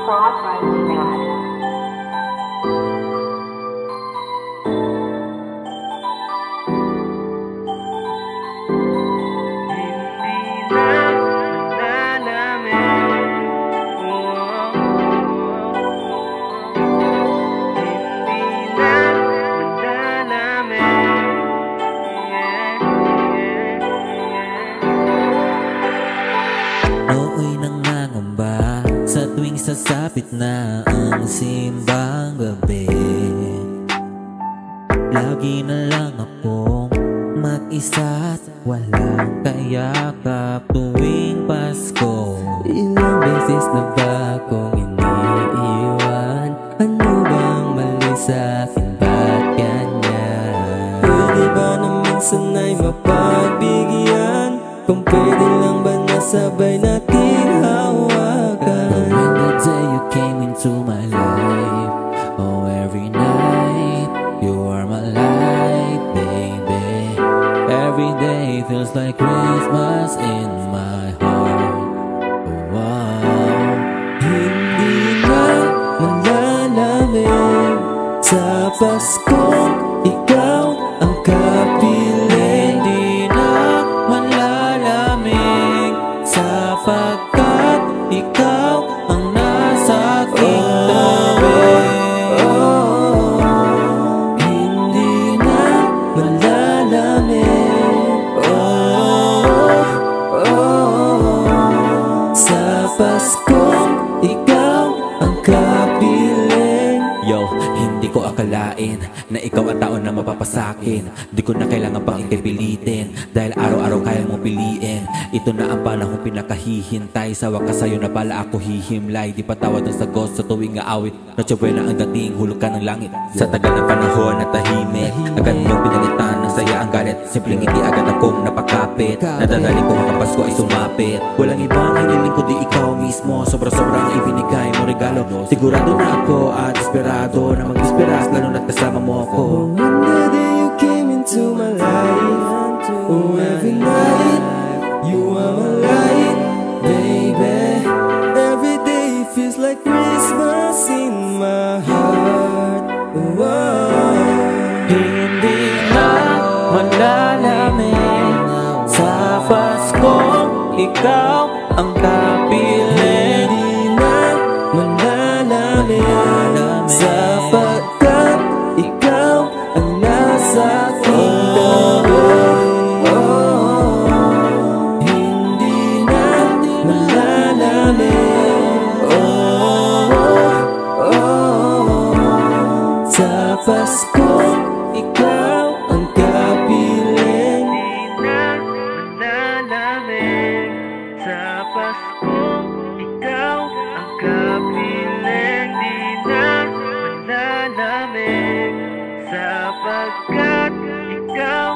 fraud by Luminati. Nooy nangangamba sa tuwing sasapit na ang simbang gabi. Lagi na lang akong mag-isa't walang kayakap tuwing Pasko. Ilang beses na ba akong iniiwan? Ano bang mali sa'kin? Ba't ganyan? Pwede ba na minsan ay mapagbigyan? Kung pwede lang ba nasabay nating hawakan? But when the day you came into my life, oh every night you are my light, baby. Every day feels like Christmas in my heart. Oh, wow. Hindi na malalamig sa Paskong ikaw ang kapiling. Hindi na malalamig sapagkat ikaw ang nasa aking tabi. Hindi na malalamig sa Paskong ikaw ang kapiling. Yo, hindi ko akalain na ikaw ang tao na mapapasakin. Di ko na kailangan pang ikipilitin, dahil araw-araw kaya mong piliin. Ito na ang panahong pinakahihintay, sa wakas sa'yo na pala ako hihimlay. Di patawad ang sagot sa tuwing aawit, Noche Buena ang dating, hulog ka ng langit. Sa tagal ng panahon na tahimik, agad mong pinalitan ng saya ang galit. Simpleng hindi agad akong napakapit, nadadali ko ang Pasko ay sumapit. Walang ibang hiniling kundi ikaw mismo, sobra-sobra ang ibinigay mo regalo. Sigurado na ako at esperado na mag-esperas, lalo na't kasama mo ako. When the day you came into my life, oh every night you are my light, baby. Every day feels like Christmas in my heart. Hindi na malalamig sa Paskong ikaw ang kapiling. Hindi na malalamig sapagkat ikaw ang nasa aking tabi. Hindi na malalamig sa Paskong ikaw ang kapiling. Di na malalamig sa Paskong ikaw ang kapiling. Di na malalamig sapagkat ikaw